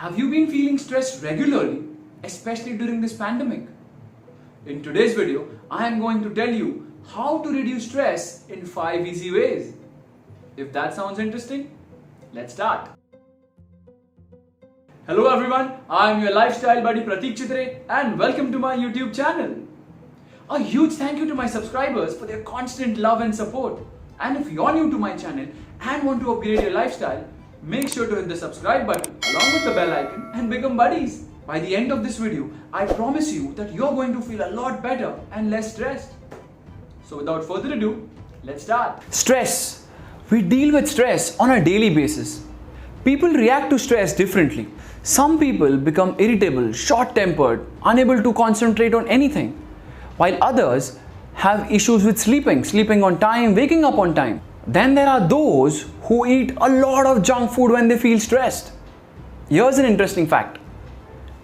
Have you been feeling stressed regularly, especially during this pandemic? In today's video, I am going to tell you how to reduce stress in 5 easy ways. If that sounds interesting, let's start. Hello everyone, I am your lifestyle buddy Pratik Chitre and welcome to my YouTube channel. A huge thank you to my subscribers for their constant love and support. And if you're new to my channel and want to upgrade your lifestyle, make sure to hit the subscribe button along with the bell icon and become buddies. By the end of this video, I promise you that you're going to feel a lot better and less stressed. So without further ado, let's start. Stress. We deal with stress on a daily basis. People react to stress differently. Some people become irritable, short-tempered, unable to concentrate on anything, while others have issues with sleeping on time, waking up on time. Then there are those who eat a lot of junk food when they feel stressed. Here's an interesting fact.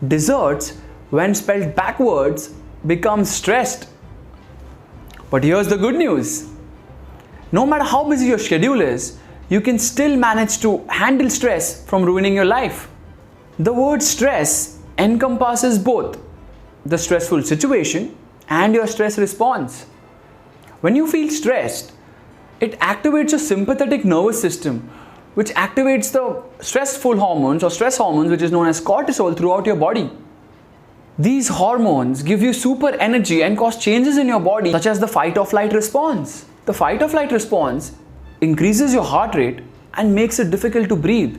Desserts, when spelled backwards, become stressed. But here's the good news. No matter how busy your schedule is, you can still manage to handle stress from ruining your life. The word stress encompasses both the stressful situation and your stress response. When you feel stressed, it activates your sympathetic nervous system, which activates the stressful hormones or stress hormones, which is known as cortisol, throughout your body. These hormones give you super energy and cause changes in your body, such as the fight or flight response. The fight or flight response increases your heart rate and makes it difficult to breathe.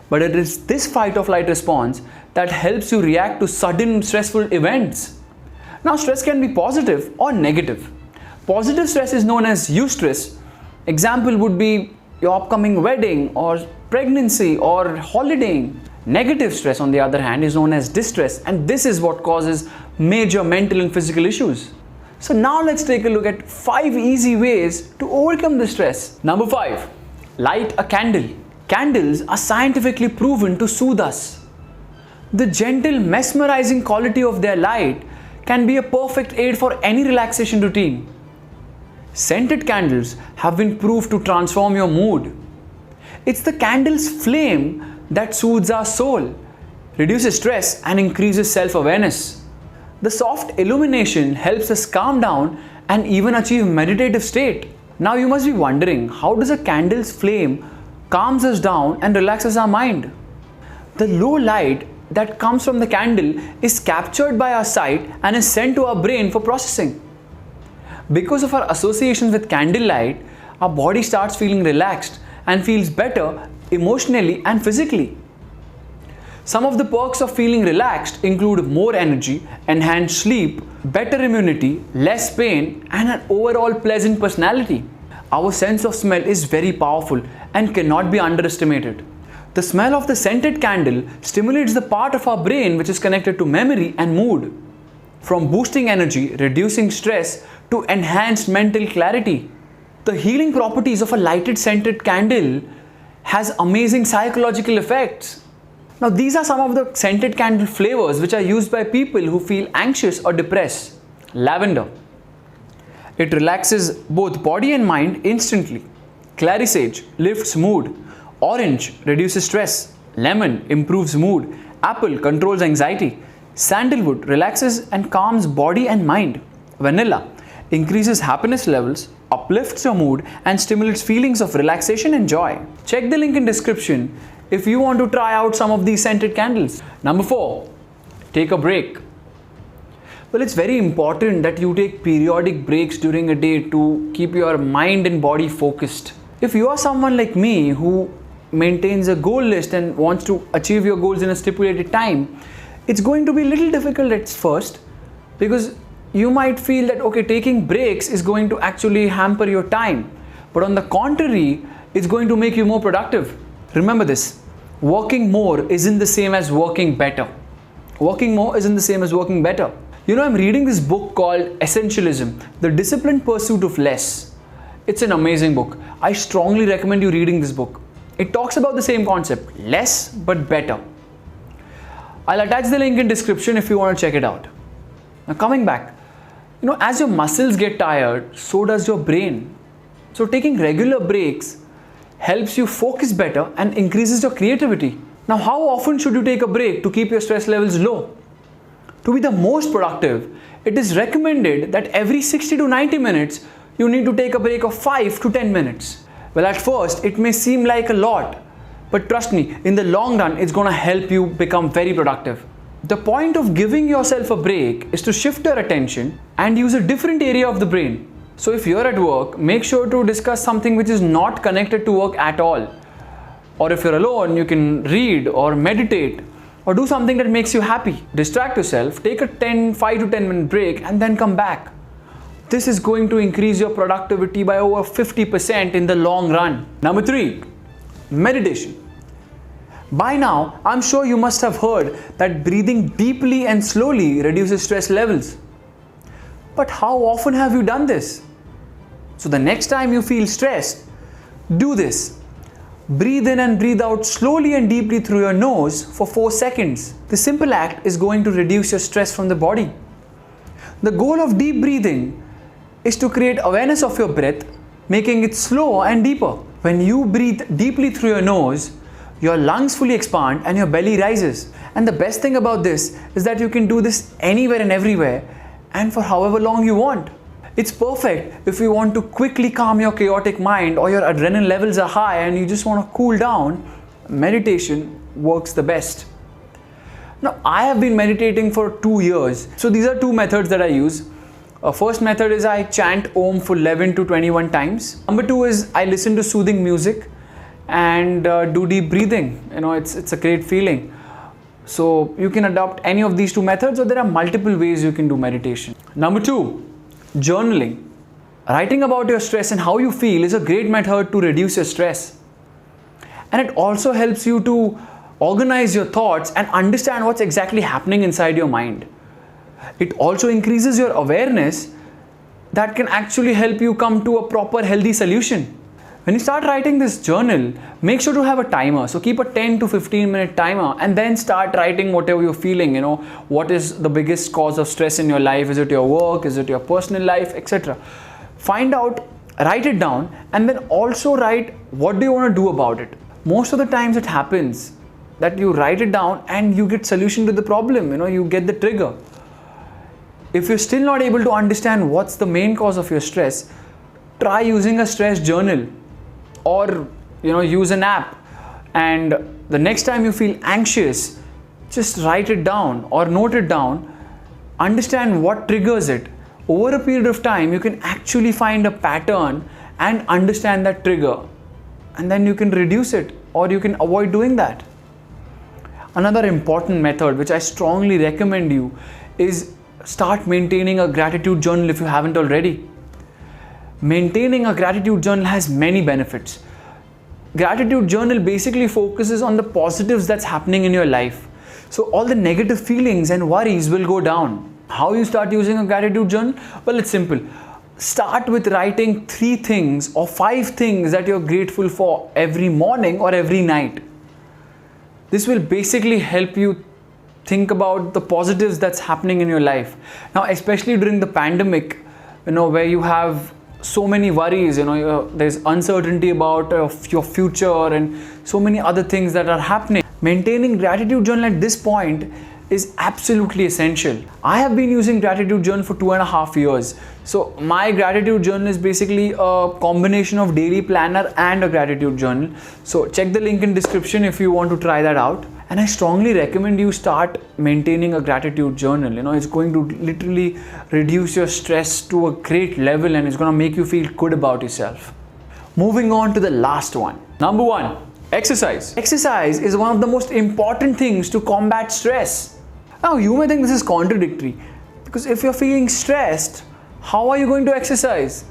But it is this fight or flight response that helps you react to sudden stressful events. Now, stress can be positive or negative. Positive stress is known as eustress. Example would be your upcoming wedding or pregnancy or holidaying. Negative stress, on the other hand, is known as distress, and this is what causes major mental and physical issues. So now let's take a look at 5 easy ways to overcome the stress. Number 5, light a candle. Candles are scientifically proven to soothe us. The gentle, mesmerizing quality of their light can be a perfect aid for any relaxation routine. Scented candles have been proved to transform your mood. It's the candle's flame that soothes our soul, reduces stress and increases self-awareness. The soft illumination helps us calm down and even achieve meditative state. Now you must be wondering, how does a candle's flame calms us down and relaxes our mind? The low light that comes from the candle is captured by our sight and is sent to our brain for processing. Because of our associations with candlelight, our body starts feeling relaxed and feels better emotionally and physically. Some of the perks of feeling relaxed include more energy, enhanced sleep, better immunity, less pain, and an overall pleasant personality. Our sense of smell is very powerful and cannot be underestimated. The smell of the scented candle stimulates the part of our brain which is connected to memory and mood. From boosting energy, reducing stress, to enhanced mental clarity. The healing properties of a lighted scented candle has amazing psychological effects. Now these are some of the scented candle flavors which are used by people who feel anxious or depressed. Lavender. It relaxes both body and mind instantly. Clary sage lifts mood. Orange reduces stress. Lemon improves mood. Apple controls anxiety. Sandalwood relaxes and calms body and mind. Vanilla increases happiness levels, uplifts your mood, and stimulates feelings of relaxation and joy. Check the link in description if you want to try out some of these scented candles. Number 4, take a break. Well, it's very important that you take periodic breaks during a day to keep your mind and body focused. If you are someone like me who maintains a goal list and wants to achieve your goals in a stipulated time, it's going to be a little difficult at first, because you might feel that, okay, taking breaks is going to actually hamper your time. But on the contrary, it's going to make you more productive. Remember this, working more isn't the same as working better. Working more isn't the same as working better. You know, I'm reading this book called Essentialism, The Disciplined Pursuit of Less. It's an amazing book. I strongly recommend you reading this book. It talks about the same concept, less but better. I'll attach the link in description if you want to check it out. Now coming back, as your muscles get tired, so does your brain. So taking regular breaks helps you focus better and increases your creativity. Now, how often should you take a break to keep your stress levels low? To be the most productive, it is recommended that every 60 to 90 minutes, you need to take a break of 5 to 10 minutes. Well, at first, it may seem like a lot, but trust me, in the long run, it's going to help you become very productive. The point of giving yourself a break is to shift your attention and use a different area of the brain. So if you're at work, make sure to discuss something which is not connected to work at all. Or if you're alone, you can read or meditate or do something that makes you happy. Distract yourself, take a 5 to 10 minute break and then come back. This is going to increase your productivity by over 50% in the long run. Number 3, meditation. By now, I'm sure you must have heard that breathing deeply and slowly reduces stress levels. But how often have you done this? So the next time you feel stressed, do this. Breathe in and breathe out slowly and deeply through your nose for 4 seconds. This simple act is going to reduce your stress from the body. The goal of deep breathing is to create awareness of your breath, making it slower and deeper. When you breathe deeply through your nose, your lungs fully expand and your belly rises. And the best thing about this is that you can do this anywhere and everywhere and for however long you want. It's perfect if you want to quickly calm your chaotic mind or your adrenaline levels are high and you just want to cool down. Meditation works the best. Now, I have been meditating for 2 years. So these are 2 methods that I use. First method is I chant Om for 11 to 21 times. Number 2 is I listen to soothing music and do deep breathing. It's a great feeling. So you can adopt any of these 2 methods, or there are multiple ways you can do meditation. Number 2, journaling. Writing about your stress and how you feel is a great method to reduce your stress. And it also helps you to organize your thoughts and understand what's exactly happening inside your mind. It also increases your awareness that can actually help you come to a proper healthy solution. When you start writing this journal, make sure to have a timer. So keep a 10 to 15 minute timer and then start writing whatever you're feeling. What is the biggest cause of stress in your life? Is it your work? Is it your personal life, etc.? Find out, write it down, and then also write what do you want to do about it. Most of the times it happens that you write it down and you get solution to the problem. You get the trigger. If you're still not able to understand what's the main cause of your stress, try using a stress journal. Or use an app, and the next time you feel anxious, just write it down or note it down. Understand what triggers it. Over a period of time, you can actually find a pattern and understand that trigger, and then you can reduce it or you can avoid doing that. Another important method which I strongly recommend you is start maintaining a gratitude journal if you haven't already. Maintaining a gratitude journal has many benefits. Gratitude journal basically focuses on the positives that's happening in your life. So all the negative feelings and worries will go down. How you start using a gratitude journal? Well, it's simple. Start with writing 3 things or 5 things that you're grateful for every morning or every night. This will basically help you think about the positives that's happening in your life. Now, especially during the pandemic, where you have so many worries, there's uncertainty about your future and so many other things that are happening. Maintaining gratitude journal at this point is absolutely essential. I have been using gratitude journal for 2.5 years. So my gratitude journal is basically a combination of daily planner and a gratitude journal. So check the link in description if you want to try that out. And I strongly recommend you start maintaining a gratitude journal. It's going to literally reduce your stress to a great level and it's going to make you feel good about yourself. Moving on to the last one. Number 1, exercise. Exercise is one of the most important things to combat stress. Now, you may think this is contradictory because if you're feeling stressed, how are you going to exercise?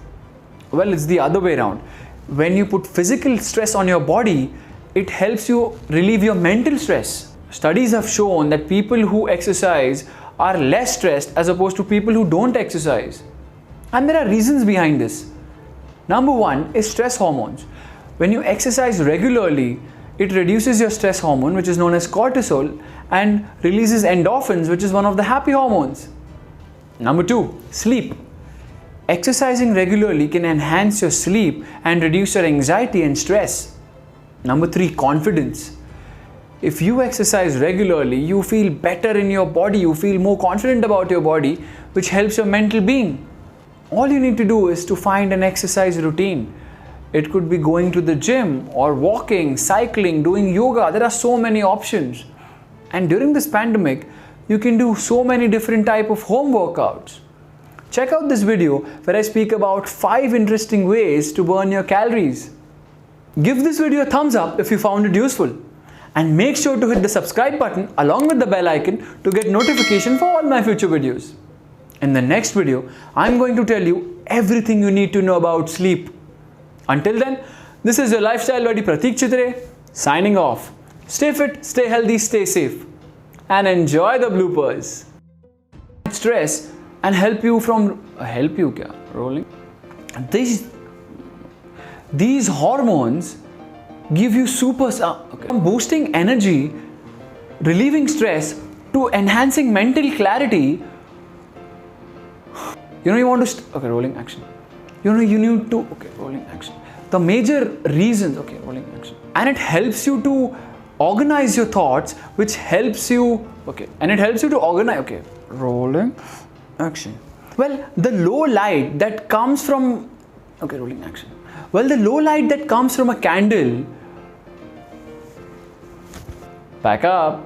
Well, it's the other way around. When you put physical stress on your body, it helps you relieve your mental stress. Studies have shown that people who exercise are less stressed as opposed to people who don't exercise. And there are reasons behind this. Number 1 is stress hormones. When you exercise regularly, it reduces your stress hormone, which is known as cortisol, and releases endorphins, which is one of the happy hormones. Number 2, sleep. Exercising regularly can enhance your sleep and reduce your anxiety and stress. Number 3, confidence. If you exercise regularly, you feel better in your body, you feel more confident about your body, which helps your mental being. All you need to do is to find an exercise routine. It could be going to the gym or walking, cycling, doing yoga. There are so many options. And during this pandemic, you can do so many different types of home workouts. Check out this video where I speak about 5 interesting ways to burn your calories. Give this video a thumbs up if you found it useful. And make sure to hit the subscribe button along with the bell icon to get notification for all my future videos. In the next video, I'm going to tell you everything you need to know about sleep. Until then, this is your lifestyle buddy Pratik Chitre signing off. Stay fit, stay healthy, stay safe, and enjoy the bloopers. Stress and help you rolling. These hormones give you from boosting energy, relieving stress, to enhancing mental clarity. You want to rolling action. You need to rolling action. The major reasons rolling action, and it helps you to organize your thoughts, which helps you to organize rolling action. Well, the low light that comes from rolling action. Well, the low light that comes from a candle. Back up.